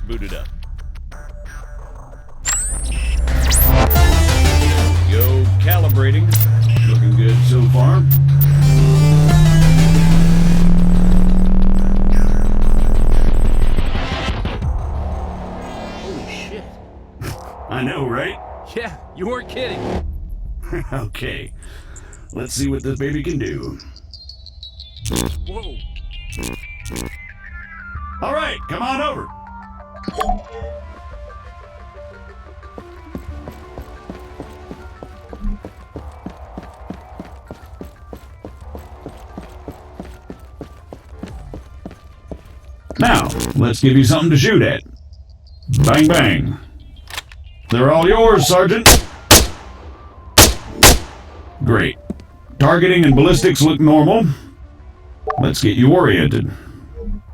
booted up. Go calibrating. Looking good so far. Holy shit. I know, right? Yeah, you weren't kidding. Okay. Let's see what this baby can do. Whoa. All right, come on over. Now, let's give you something to shoot at. Bang, bang. They're all yours, Sergeant. Great. Targeting and ballistics look normal. Let's get you oriented.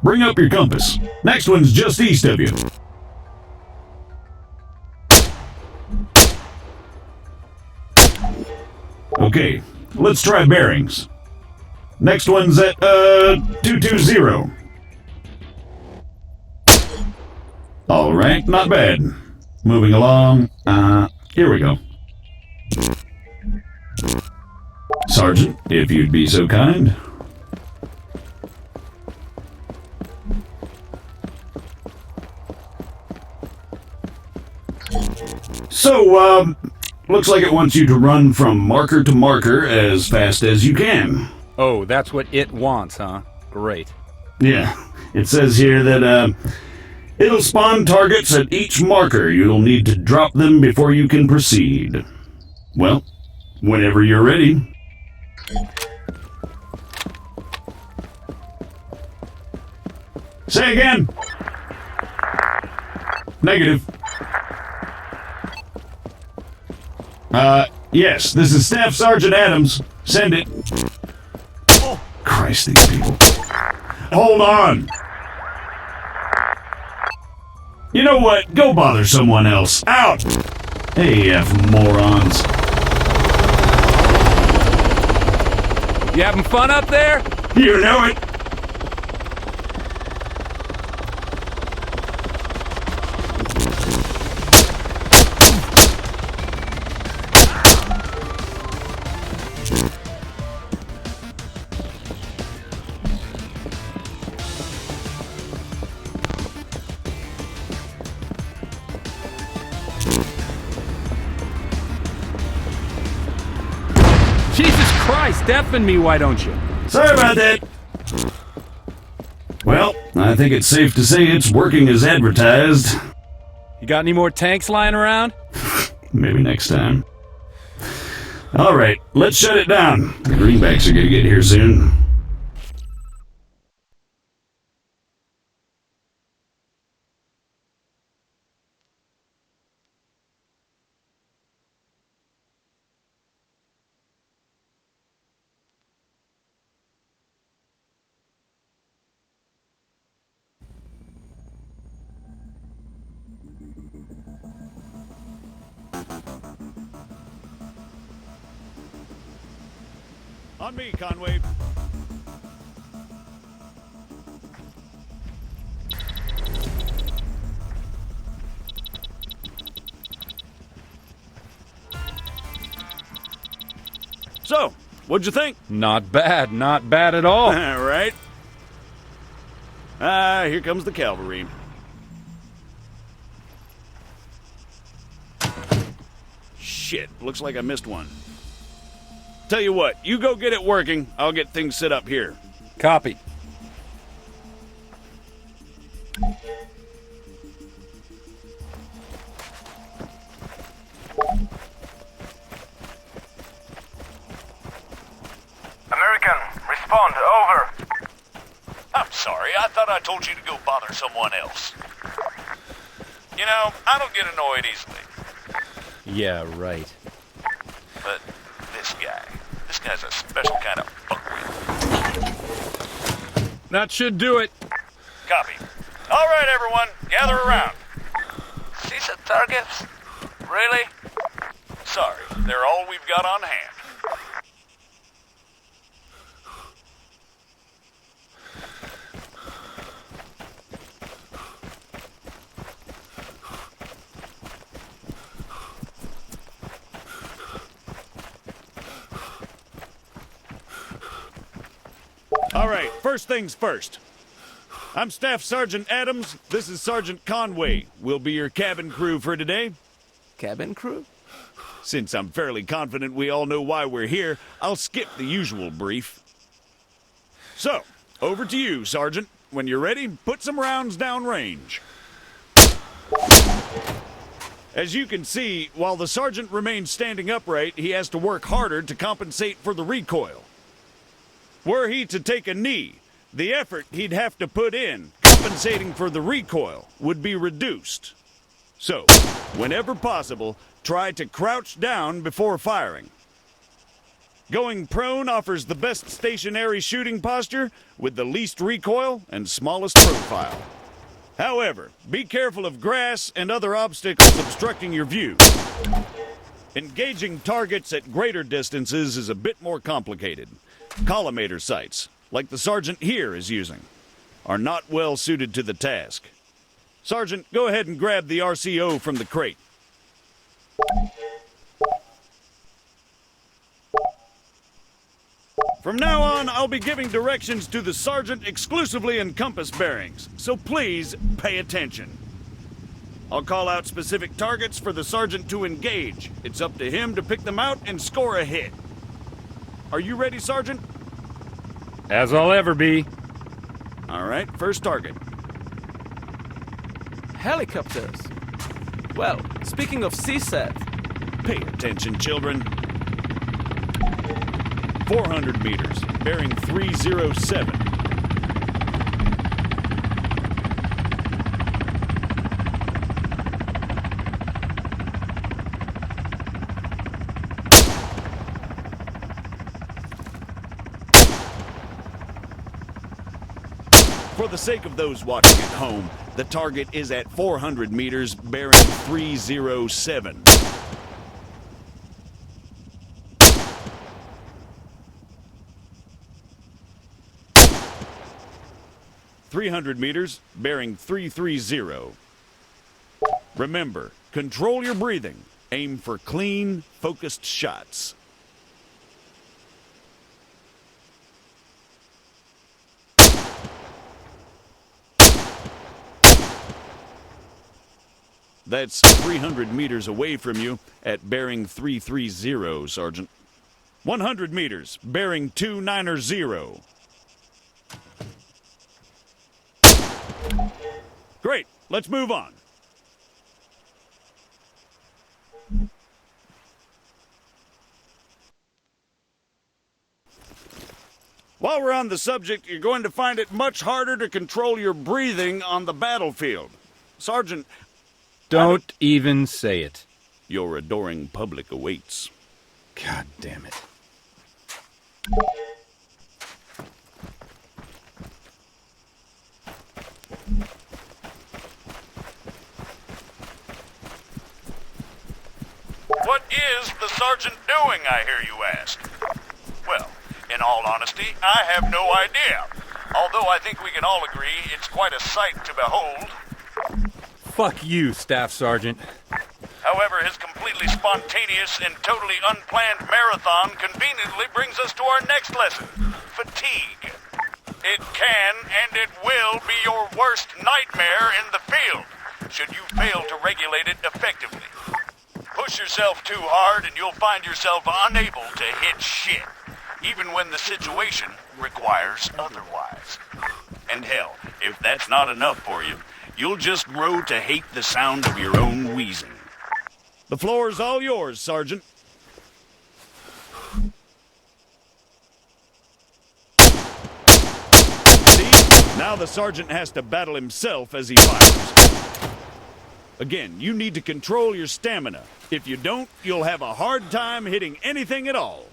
Bring up your compass. Next one's just east of you. Okay, let's try bearings. Next one's at, 220. Alright, not bad. Moving along. Here we go. Sergeant, if you'd be so kind. So, looks like it wants you to run from marker to marker as fast as you can. Oh, that's what it wants, huh? Great. Yeah, it says here that, it'll spawn targets at each marker. You'll need to drop them before you can proceed. Well, whenever you're ready. Say again. Negative. Yes, this is Staff Sergeant Adams. Send it. Oh, Christ, these people. Hold on. You know what? Go bother someone else. Out! AF morons. You having fun up there? You know it. Jesus Christ, deafen me, why don't you? Sorry about that. Well, I think it's safe to say it's working as advertised. You got any more tanks lying around? Maybe next time. Alright, let's shut it down. The greenbacks are gonna get here soon. On me, Conway. So, what'd you think? Not bad at all. Right. Here comes the cavalry. Shit, looks like I missed one. Tell you what, you go get it working. I'll get things set up here. Copy. American, respond, over. I'm sorry, I thought I told you to go bother someone else. You know, I don't get annoyed easily. Yeah, right. But this guy's a special kind of fuckwit. That should do it. Copy. All right, everyone, gather around. See the targets? Really? Sorry, they're all we've got on hand. All right, first things first. I'm Staff Sergeant Adams. This is Sergeant Conway. We'll be your cabin crew for today. Cabin crew? Since I'm fairly confident we all know why we're here, I'll skip the usual brief. So, over to you, Sergeant. When you're ready, put some rounds downrange. As you can see, while the sergeant remains standing upright, he has to work harder to compensate for the recoil. Were he to take a knee, the effort he'd have to put in, compensating for the recoil, would be reduced. So, whenever possible, try to crouch down before firing. Going prone offers the best stationary shooting posture with the least recoil and smallest profile. However, be careful of grass and other obstacles obstructing your view. Engaging targets at greater distances is a bit more complicated. Collimator sights, like the sergeant here is using, are not well suited to the task. Sergeant, go ahead and grab the RCO from the crate. From now on, I'll be giving directions to the sergeant exclusively in compass bearings, so please pay attention. I'll call out specific targets for the sergeant to engage. It's up to him to pick them out and score a hit. Are you ready, Sergeant? As I'll ever be. All right, first target. Helicopters. Well, speaking of CSAT, Pay attention, children. 400 meters, bearing 307. For the sake of those watching at home, the target is at 400 meters, bearing 307. .300 meters, bearing 330. Remember, control your breathing. Aim for clean, focused shots. That's 300 meters away from you at bearing 330, Sergeant. 100 meters, bearing 290. Great, let's move on. While we're on the subject, you're going to find it much harder to control your breathing on the battlefield. Sergeant, Don't even say it. your adoring public awaits. God damn it. What is the sergeant doing, I hear you ask? Well, in all honesty, I have no idea. Although I think we can all agree it's quite a sight to behold. Fuck you, Staff Sergeant. However, his completely spontaneous and totally unplanned marathon conveniently brings us to our next lesson, fatigue. It can and it will be your worst nightmare in the field, should you fail to regulate it effectively. Push yourself too hard and you'll find yourself unable to hit shit, even when the situation requires otherwise. And hell, if that's not enough for you, you'll just grow to hate the sound of your own wheezing. The floor's all yours, Sergeant. See? Now the sergeant has to battle himself as he fires. Again, you need to control your stamina. If you don't, you'll have a hard time hitting anything at all.